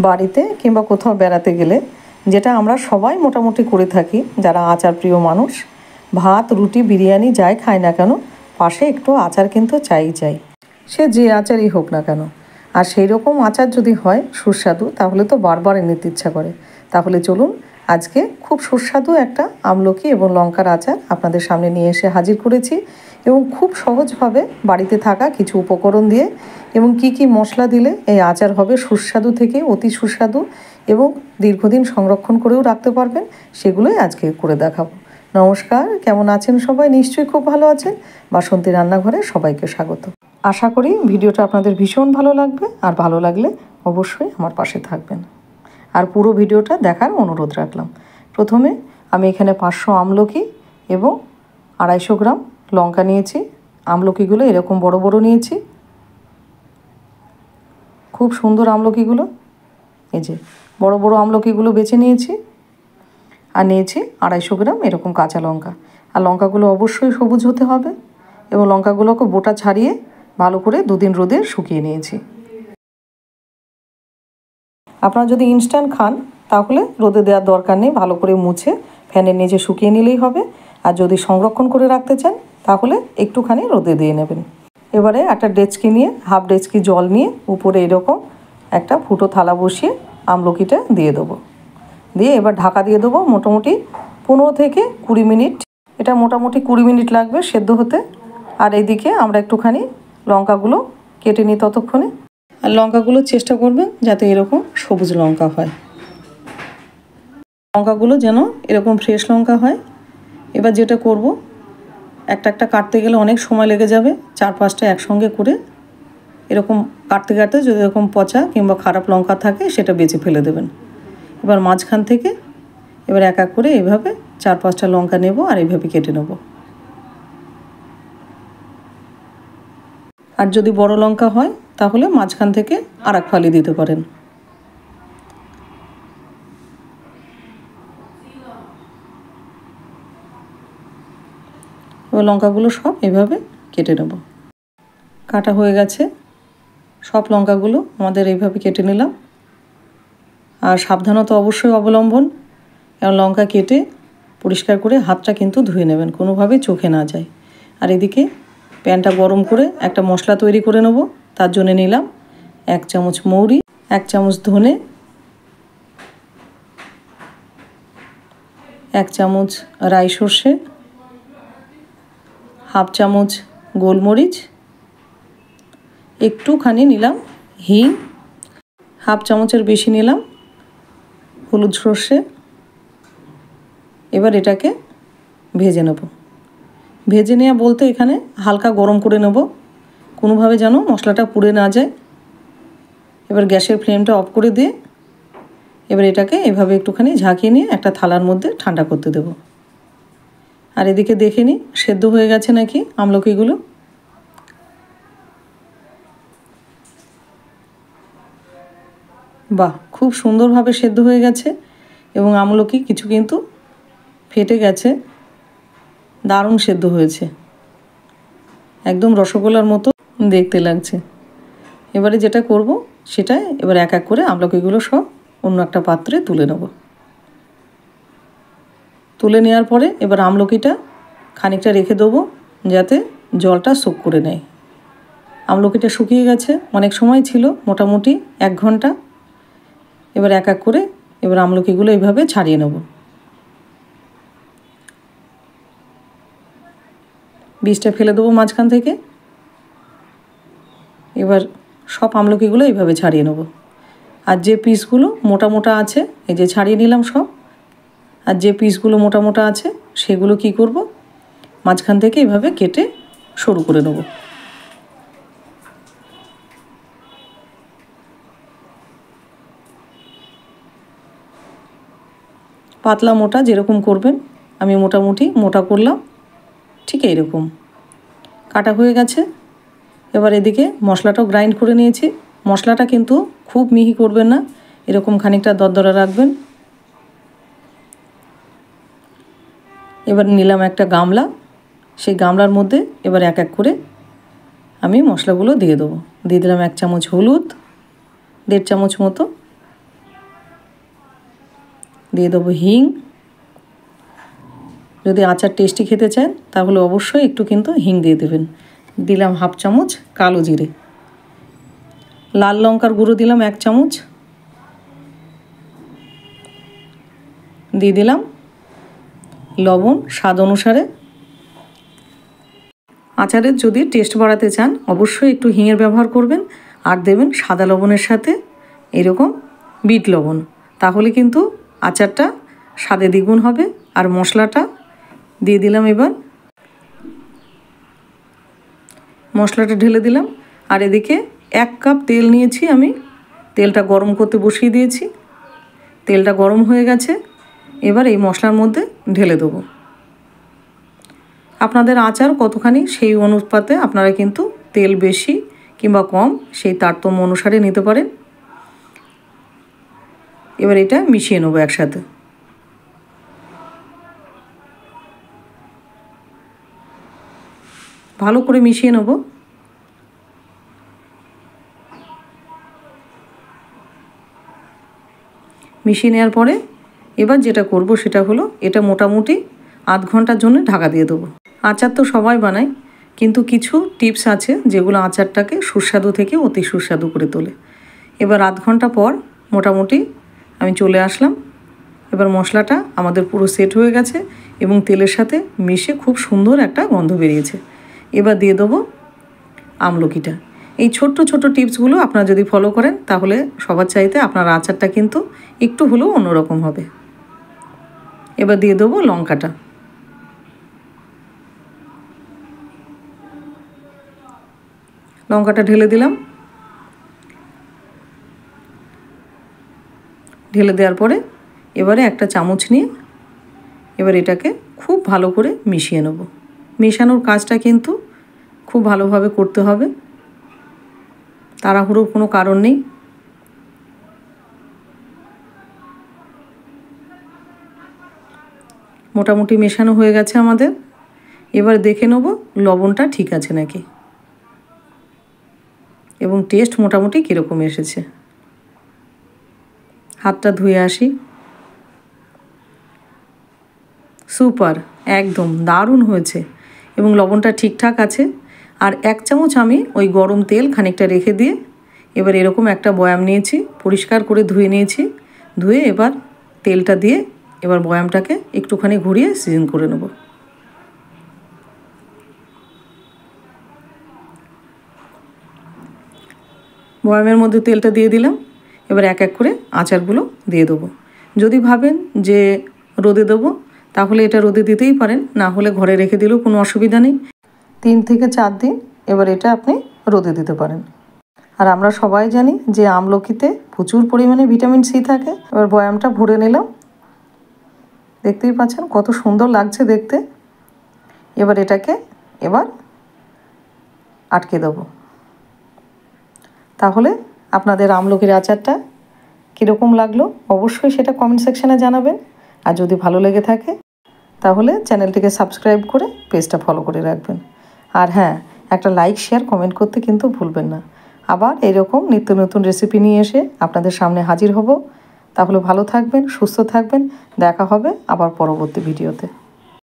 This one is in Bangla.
বাড়িতে কিংবা কোথাও বেড়াতে গেলে যেটা আমরা সবাই মোটামুটি করে থাকি যারা আচার প্রিয় মানুষ, ভাত রুটি বিরিয়ানি যাই খায় না কেন পাশে একটু আচার কিন্তু চাই, সে যে আচারই হোক না কেন। আর সেই রকম আচার যদি হয় সুস্বাদু তাহলে তো বারবার নিতে ইচ্ছা করে। তাহলে চলুন আজকে খুব সুস্বাদু একটা আমলকি এবং লঙ্কার আচার আপনাদের সামনে নিয়ে এসে হাজির করেছি, এবং খুব সহজভাবে বাড়িতে থাকা কিছু উপকরণ দিয়ে এবং কি মশলা দিলে এই আচার হবে সুস্বাদু থেকে অতি সুস্বাদু এবং দীর্ঘদিন সংরক্ষণ করেও রাখতে পারবেন, সেগুলোই আজকে করে দেখাবো। নমস্কার, কেমন আছেন সবাই? নিশ্চয়ই খুব ভালো আছেন। বাসন্তী রান্নাঘরে সবাইকে স্বাগত। আশা করি ভিডিওটা আপনাদের ভীষণ ভালো লাগবে, আর ভালো লাগলে অবশ্যই আমার পাশে থাকবেন আর পুরো ভিডিওটা দেখার অনুরোধ রাখলাম। প্রথমে আমি এখানে 500 আমলকি এবং 250 গ্রাম লঙ্কা নিয়েছি। আমলকিগুলো এরকম বড় বড় নিয়েছি, খুব সুন্দর আমলকিগুলো। এই যে বড় বড় আমলকিগুলো বেছে নিয়েছি। আর নিয়েছি 250 গ্রাম এরকম কাঁচা লঙ্কা। আর লঙ্কাগুলো অবশ্যই সবুজ হতে হবে, এবং লঙ্কাগুলোকে বোটা ছাড়িয়ে ভালো করে 2 দিন রোদে শুকিয়ে নিয়েছি। আপনারা যদি ইনস্ট্যান্ট খান তাহলে রোদে দেওয়ার দরকার নেই, ভালো করে মুছে ফ্যানের নিচে শুকিয়ে নিলেই হবে। আর যদি সংরক্ষণ করে রাখতে চান তাহলে একটুখানি রোদে দিয়ে নেবেন। এবারে একটা ডেচকি নিয়ে হাফ ডেচকি জল নিয়ে উপরে এরকম একটা ফুটো থালা বসিয়ে আমলকিটা দিয়ে দেবো। দিয়ে এবার ঢাকা দিয়ে দেবো মোটামুটি 15 থেকে 20 মিনিট। এটা মোটামুটি 20 মিনিট লাগবে সেদ্ধ হতে। আর এইদিকে আমরা একটুখানি লঙ্কাগুলো কেটে নিই ততক্ষণে। আর লঙ্কাগুলো চেষ্টা করবেন যাতে এরকম সবুজ লঙ্কা হয়, লঙ্কাগুলো যেন এরকম ফ্রেশ লঙ্কা হয়। এবার যেটা করব, একটা কাটতে গেলে অনেক সময় লেগে যাবে, 4-5টা একসঙ্গে করে এরকম কাটতে কাটতে যদি এরকম পচা কিংবা খারাপ লঙ্কা থাকে সেটা বেছে ফেলে দেবেন। এবার মাঝখান থেকে এবার এক এক করে এইভাবে 4-5টা লঙ্কা নেব আর এইভাবে কেটে নেব। আর যদি বড় লঙ্কা হয় তাহলে মাঝখান থেকে আর এক ফালি দিতে পারেন। এবার লঙ্কাগুলো সব এভাবে কেটে নেব। কাটা হয়ে গেছে সব লঙ্কাগুলো, আমাদের এইভাবে কেটে নিলাম। আর সাবধানতা অবশ্যই অবলম্বন, কারণ লঙ্কা কেটে পরিষ্কার করে হাতটা কিন্তু ধুয়ে নেবেন, কোনোভাবেই চোখে না যায়। আর এদিকে প্যানটা গরম করে একটা মশলা তৈরি করে নেব। তার জন্য নিলাম 1 চামচ মৌরি, 1 চামচ ধনে, 1 চামচ রাই সর্ষে, হাফ চামচ গোলমরিচ, একটুখানি নিলাম হিং, হাফ চামচের বেশি নিলাম হলুদ সর্ষে। এবার এটাকে ভেজে নেব। ভেজে নেওয়া বলতে এখানে হালকা গরম করে নেব, কোনোভাবে যেন মশলাটা পুড়ে না যায়। এবার গ্যাসের ফ্লেমটা অফ করে দিয়ে এবার এটাকে এভাবে একটুখানি ঝাঁকিয়ে নিয়ে একটা থালার মধ্যে ঠান্ডা করতে দেব। আর এদিকে দেখে নিই সেদ্ধ হয়ে গেছে নাকি আমলকিগুলো। বাহ, খুব সুন্দরভাবে সেদ্ধ হয়ে গেছে এবং আমলকি কিছু কিন্তু ফেটে গেছে, দারুণ সেদ্ধ হয়েছে, একদম রসগোল্লার মতো দেখতে লাগছে। এবারে যেটা করব সেটা এবার এক এক করে আমলকিগুলো সব অন্য একটা পাত্রে তুলে নেব। তুলে নেওয়ার পরে এবার আমলকিটা খানিকটা রেখে দেবো যাতে জলটা সোক করে নেয়। আমলকিটা শুকিয়ে গেছে, অনেক সময় ছিল, মোটামুটি 1 ঘন্টা। এবার এক এক করে এবার আমলকিগুলো এইভাবে ছাড়িয়ে নেব। বীজটা ফেলে দেবো মাঝখান থেকে। এবার সব আমলকিগুলো এইভাবে ছাড়িয়ে নেব। আর যে পিসগুলো মোটা মোটা আছে এই যে ছাড়িয়ে নিলাম সব, আর যে পিসগুলো মোটা মোটা আছে সেগুলো কি করব, মাঝখান থেকে এইভাবে কেটে সরু করে নেব। পাতলা মোটা যেরকম করবেন, আমি মোটামুটি মোটা করলাম, ঠিক এইরকম কাটা হয়ে গেছে। এবার এদিকে মশলাটাও গ্রাইন্ড করে নিয়েছি। মশলাটা কিন্তু খুব মিহি করবেন না, এরকম খানিকটা দরদরা রাখবেন। এবার নিলাম একটা গামলা, সেই গামলার মধ্যে এবার এক এক করে আমি মশলাগুলো দিয়ে দেবো। দিয়ে দিলাম 1 চামচ হলুদ, 1.5 চামচ মতো দিয়ে দেবো হিং। যদি আচার টেস্টি খেতে চান তাহলে অবশ্যই একটু কিন্তু হিং দিয়ে দেবেন। দিলাম 1/2 চামচ কালো জিরে, লাল লঙ্কার গুঁড়ো দিলাম 1 চামচ, দিয়ে দিলাম লবণ স্বাদ অনুসারে। আচারের যদি টেস্ট বাড়াতে চান অবশ্যই একটু হিঙের ব্যবহার করবেন, আর দেবেন সাদা লবণের সাথে এরকম বিট লবণ, তাহলে কিন্তু আচারটা স্বাদে দ্বিগুণ হবে। আর মশলাটা দিয়ে দিলাম। এবার মশলাটা ঢেলে দিলাম। আর এদিকে 1 কাপ তেল নিয়েছি আমি, তেলটা গরম করতে বসিয়ে দিয়েছি। তেলটা গরম হয়ে গেছে, এবার এই মশলার মধ্যে ঢেলে দেবো। আপনাদের আচার কতখানি সেই অনুপাতে আপনারা কিন্তু তেল বেশি কিংবা কম সেই তারতম্য অনুসারে নিতে পারেন। এবার এটা মিশিয়ে নেবো একসাথে। ভালো করে মিশিয়ে নেব। মিশিয়ে নেওয়ার পরে এবার যেটা করব সেটা হলো এটা মোটামুটি আধ ঘন্টার জন্য ঢাকা দিয়ে দেবো। আচার তো সবাই বানায়, কিন্তু কিছু টিপস আছে যেগুলো আচারটাকে সুস্বাদু থেকে অতি সুস্বাদু করে তোলে। এবার আধ ঘন্টা পর মোটামুটি আমি চলে আসলাম। এবার মশলাটা আমাদের পুরো সেট হয়ে গেছে এবং তেলের সাথে মিশে খুব সুন্দর একটা গন্ধ বেরিয়েছে। এবার দিয়ে দেবো আমলকিটা। এই ছোট্ট ছোট্ট টিপসগুলো আপনারা যদি ফলো করেন তাহলে সবার চাইতে আপনার আচারটা কিন্তু একটু হলেও অন্যরকম হবে। এবার দিয়ে দেবো লঙ্কাটা। লঙ্কাটা ঢেলে দিলাম। ঢেলে দেওয়ার পরে এবারে একটা চামচ নিয়ে এবার এটাকে খুব ভালো করে মিশিয়ে নেব। মেশানোর কাজটা কিন্তু খুব ভালোভাবে করতে হবে, তাড়াহুড়োর কোনো কারণ নেই। মোটামুটি মেশানো হয়ে গেছে আমাদের। এবার দেখে নেব লবণটা ঠিক আছে নাকি এবং টেস্ট মোটামুটি কীরকম এসেছে। হাতটা ধুয়ে আসি। সুপার, একদম দারুণ হয়েছে এবং লবণটা ঠিকঠাক আছে। আর 1 চামচ আমি ওই গরম তেল খানিকটা রেখে দিয়ে এবার এরকম একটা বয়াম নিয়েছি, পরিষ্কার করে ধুয়ে নিয়েছি। ধুয়ে এবার তেলটা দিয়ে এবার বয়ামটাকে একটুখানি ঘুরিয়ে সিজন করে নেব। বয়ামের মধ্যে তেলটা দিয়ে দিলাম। এবার এক এক করে আচারগুলো দিয়ে দেবো। যদি ভাবেন যে রোদে দেবো তাহলে এটা রোদে দিতেই পারেন, না হলে ঘরে রেখে দিলেও কোনো অসুবিধা নেই। 3 থেকে 4 দিন এবার এটা আপনি রোদে দিতে পারেন। আর আমরা সবাই জানি যে আমলকিতে প্রচুর পরিমাণে ভিটামিন সি থাকে। এবার বয়ামটা ভরে নিলাম। দেখতেই পাচ্ছেন কত সুন্দর লাগছে দেখতে। এবার এটাকে আটকে দেবো। তাহলে আপনাদের আমলকির আচারটা কীরকম লাগলো অবশ্যই সেটা কমেন্ট সেকশানে জানাবেন। আর যদি ভালো লেগে থাকে তাহলে চ্যানেলটিকে সাবস্ক্রাইব করে পেজটা ফলো করে রাখবেন। আর হ্যাঁ, একটা লাইক শেয়ার কমেন্ট করতে কিন্তু ভুলবেন না। আবার এরকম নিত্য নতুন রেসিপি নিয়ে এসে আপনাদের সামনে হাজির হব। তাহলে ভালো থাকবেন, সুস্থ থাকবেন। দেখা হবে আবার পরবর্তী ভিডিওতে।